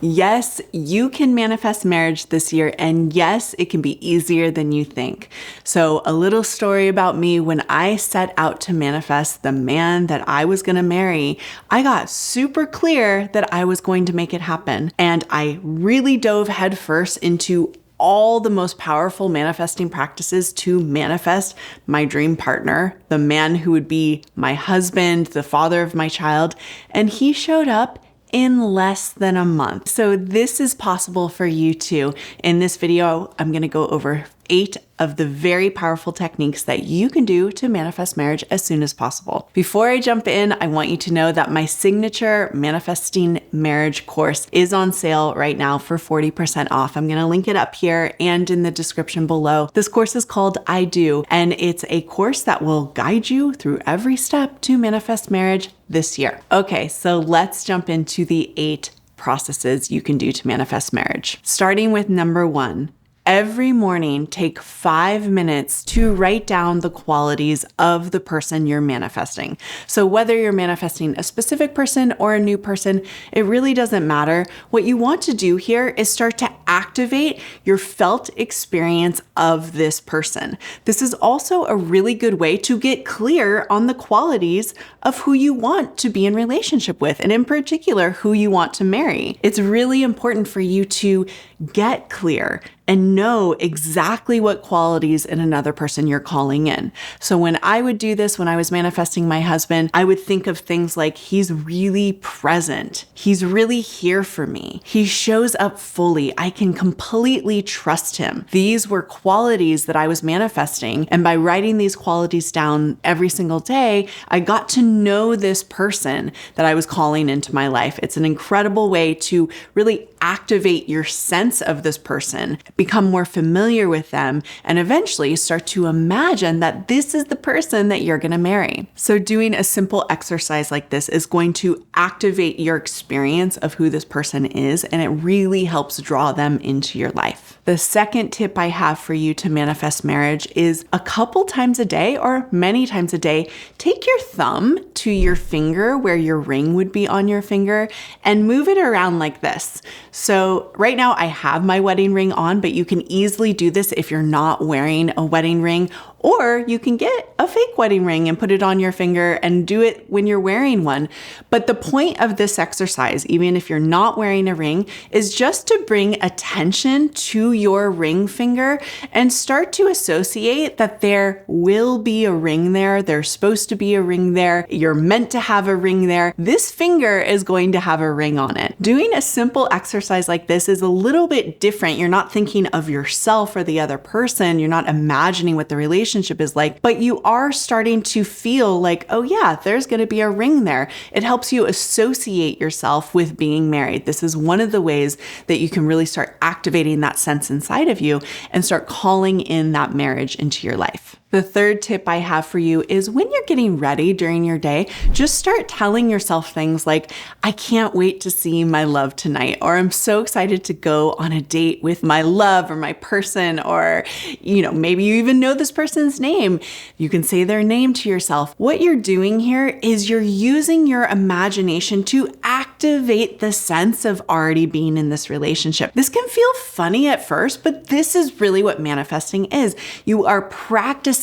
Yes, you can manifest marriage this year, and yes, it can be easier than you think. So, a little story about me: when I set out to manifest the man that I was going to marry, I got super clear that I was going to make it happen. And I really dove headfirst into all the most powerful manifesting practices to manifest my dream partner, the man who would be my husband, the father of my child, and he showed up in less than a month. So this is possible for you too. In this video, I'm going to go over 8 of the very powerful techniques that you can do to manifest marriage as soon as possible. Before I jump in, I want you to know that my signature Manifesting Marriage course is on sale right now for 40% off. I'm going to link it up here and in the description below. This course is called I Do, and it's a course that will guide you through every step to manifest marriage this year. Okay, so let's jump into the 8 processes you can do to manifest marriage. Starting with number 1. Every morning, take 5 minutes to write down the qualities of the person you're manifesting. So whether you're manifesting a specific person or a new person, it really doesn't matter. What you want to do here is start to activate your felt experience of this person. This is also a really good way to get clear on the qualities of who you want to be in relationship with, and in particular, who you want to marry. It's really important for you to get clear and know exactly what qualities in another person you're calling in. So when I would do this, when I was manifesting my husband, I would think of things like, he's really present. He's really here for me. He shows up fully. I can completely trust him. These were qualities that I was manifesting. And by writing these qualities down every single day, I got to know this person that I was calling into my life. It's an incredible way to really activate your sense of this person, become more familiar with them, and eventually start to imagine that this is the person that you're going to marry. So doing a simple exercise like this is going to activate your experience of who this person is, and it really helps draw them into your life. The second tip I have for you to manifest marriage is a couple times a day or many times a day, take your thumb to your finger where your ring would be on your finger and move it around like this. So right now I have my wedding ring on, but you can easily do this if you're not wearing a wedding ring, or you can get a fake wedding ring and put it on your finger and do it when you're wearing one. But the point of this exercise, even if you're not wearing a ring, is just to bring attention to your ring finger and start to associate that there will be a ring there. There's supposed to be a ring there. You're meant to have a ring there. This finger is going to have a ring on it. Doing a simple exercise like this is a little bit different. You're not thinking of yourself or the other person. You're not imagining what the relationship is like, but you are starting to feel like, oh yeah, there's going to be a ring there. It helps you associate yourself with being married. This is one of the ways that you can really start activating that sense inside of you and start calling in that marriage into your life. The third tip I have for you is when you're getting ready during your day, just start telling yourself things like, I can't wait to see my love tonight, or I'm so excited to go on a date with my love or my person, or, maybe you even know this person's name. You can say their name to yourself. What you're doing here is you're using your imagination to activate the sense of already being in this relationship. This can feel funny at first, but this is really what manifesting is. You are practicing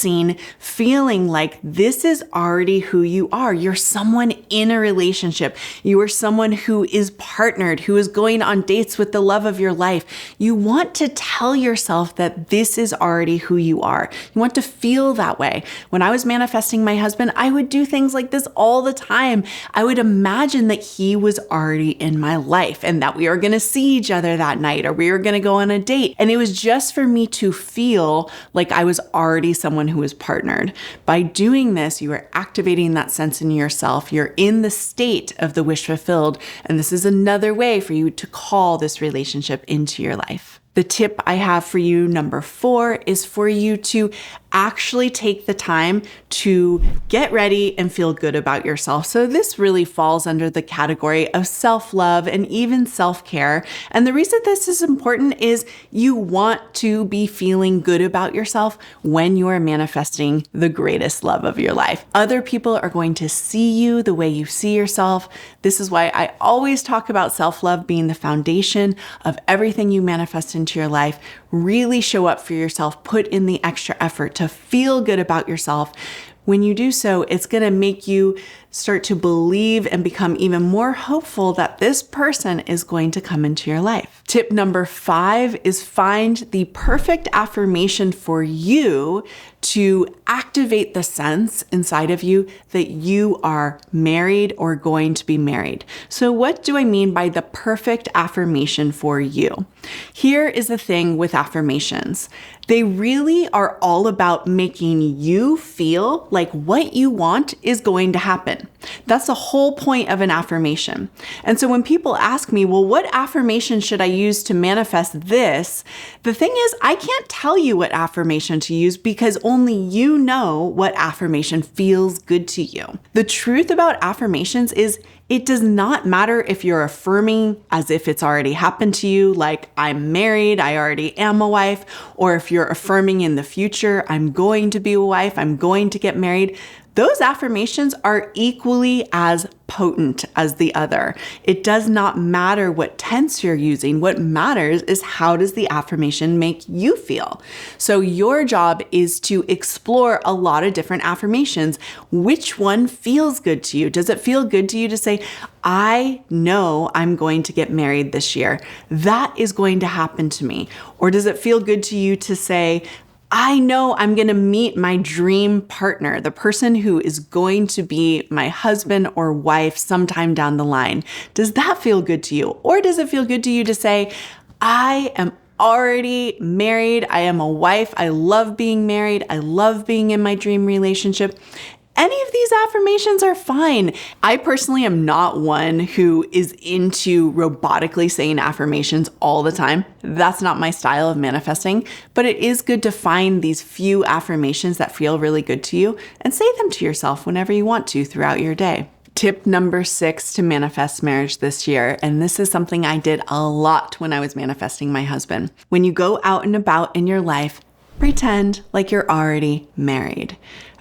feeling like this is already who you are. You're someone in a relationship. You are someone who is partnered, who is going on dates with the love of your life. You want to tell yourself that this is already who you are. You want to feel that way. When I was manifesting my husband, I would do things like this all the time. I would imagine that he was already in my life and that we were going to see each other that night, or we were going to go on a date. And it was just for me to feel like I was already someone who is partnered. By doing this, you are activating that sense in yourself. You're in the state of the wish fulfilled. And this is another way for you to call this relationship into your life. The tip I have for you, number 4, is for you to actually take the time to get ready and feel good about yourself. So this really falls under the category of self-love and even self-care. And the reason this is important is you want to be feeling good about yourself when you are manifesting the greatest love of your life. Other people are going to see you the way you see yourself. This is why I always talk about self-love being the foundation of everything you manifest into your life. Really show up for yourself, put in the extra effort to feel good about yourself. When you do so, it's going to make you start to believe and become even more hopeful that this person is going to come into your life. Tip number 5 is find the perfect affirmation for you to activate the sense inside of you that you are married or going to be married. So what do I mean by the perfect affirmation for you? Here is the thing with affirmations. They really are all about making you feel like what you want is going to happen. That's the whole point of an affirmation. And so when people ask me, well, what affirmation should I use to manifest this? The thing is, I can't tell you what affirmation to use because only you know what affirmation feels good to you. The truth about affirmations is it does not matter if you're affirming as if it's already happened to you, like I'm married, I already am a wife, or if you're affirming in the future, I'm going to be a wife, I'm going to get married. Those affirmations are equally as potent as the other. It does not matter what tense you're using. What matters is how does the affirmation make you feel? So your job is to explore a lot of different affirmations. Which one feels good to you? Does it feel good to you to say, I know I'm going to get married this year. That is going to happen to me. Or does it feel good to you to say, I know I'm going to meet my dream partner, the person who is going to be my husband or wife sometime down the line. Does that feel good to you? Or does it feel good to you to say, I am already married. I am a wife. I love being married. I love being in my dream relationship. Any of these affirmations are fine. I personally am not one who is into robotically saying affirmations all the time. That's not my style of manifesting, but it is good to find these few affirmations that feel really good to you and say them to yourself whenever you want to throughout your day. Tip number 6 to manifest marriage this year, and this is something I did a lot when I was manifesting my husband. When you go out and about in your life, pretend like you're already married.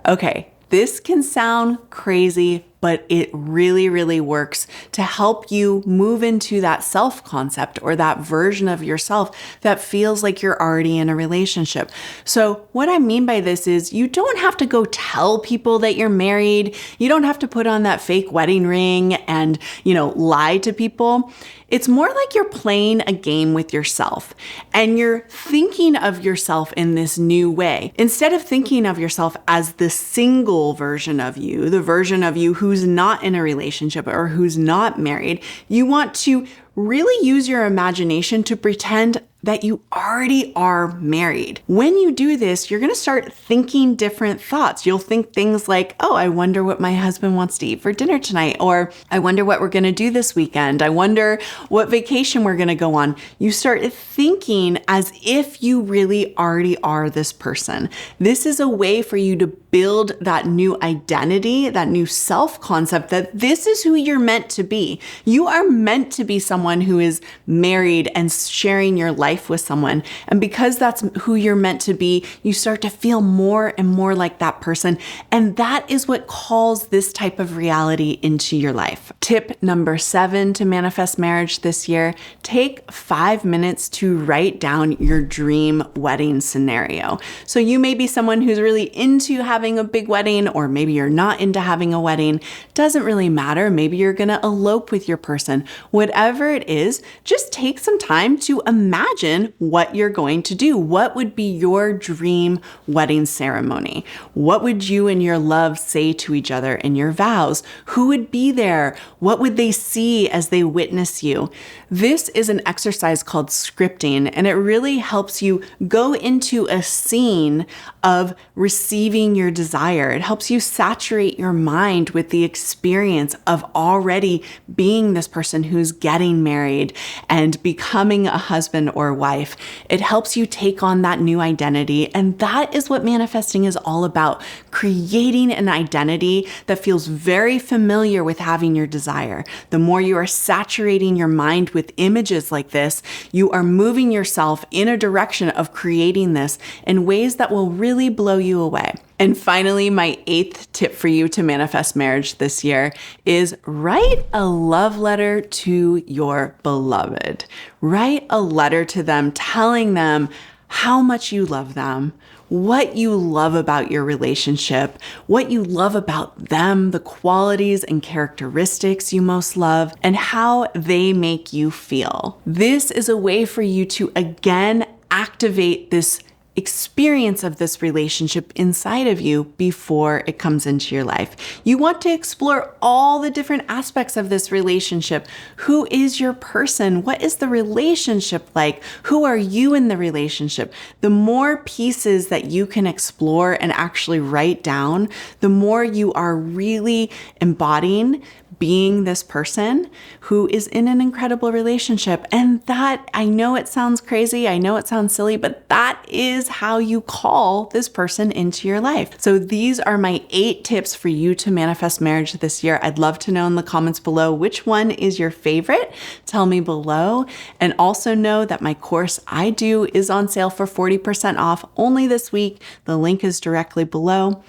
Okay. This can sound crazy, but it really, really works to help you move into that self-concept or that version of yourself that feels like you're already in a relationship. So what I mean by this is you don't have to go tell people that you're married. You don't have to put on that fake wedding ring and, lie to people. It's more like you're playing a game with yourself and you're thinking of yourself in this new way. Instead of thinking of yourself as the single version of you, the version of you who's not in a relationship or who's not married, you want to really use your imagination to pretend that you already are married. When you do this, you're going to start thinking different thoughts. You'll think things like, oh, I wonder what my husband wants to eat for dinner tonight, or I wonder what we're going to do this weekend. I wonder what vacation we're going to go on. You start thinking as if you really already are this person. This is a way for you to build that new identity, that new self-concept that this is who you're meant to be. You are meant to be someone who is married and sharing your life with someone. And because that's who you're meant to be, you start to feel more and more like that person. And that is what calls this type of reality into your life. Tip number 7 to manifest marriage this year, take 5 minutes to write down your dream wedding scenario. So you may be someone who's really into having a big wedding, or maybe you're not into having a wedding. Doesn't really matter. Maybe you're going to elope with your person. Whatever it is, just take some time to imagine what you're going to do. What would be your dream wedding ceremony? What would you and your love say to each other in your vows? Who would be there? What would they see as they witness you? This is an exercise called scripting, and it really helps you go into a scene of receiving your desire. It helps you saturate your mind with the experience of already being this person who's getting married and becoming a husband or wife. It helps you take on that new identity. And that is what manifesting is all about, creating an identity that feels very familiar with having your desire. The more you are saturating your mind with images like this, you are moving yourself in a direction of creating this in ways that will really blow you away. And finally, my 8th tip for you to manifest marriage this year is write a love letter to your beloved. Write a letter to them telling them how much you love them, what you love about your relationship, what you love about them, the qualities and characteristics you most love, and how they make you feel. This is a way for you to again activate this experience of this relationship inside of you before it comes into your life. You want to explore all the different aspects of this relationship. Who is your person? What is the relationship like? Who are you in the relationship? The more pieces that you can explore and actually write down, the more you are really embodying being this person who is in an incredible relationship. And that, I know it sounds crazy, I know it sounds silly, but that is how you call this person into your life. So these are my 8 tips for you to manifest marriage this year. I'd love to know in the comments below which one is your favorite. Tell me below. And also know that my course I do is on sale for 40% off only this week. The link is directly below.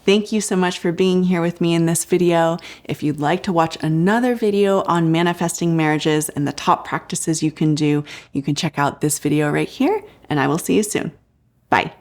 Thank you so much for being here with me in this video. If you'd like to watch another video on manifesting marriages and the top practices you can do, you can check out this video right here, and I will see you soon. Bye.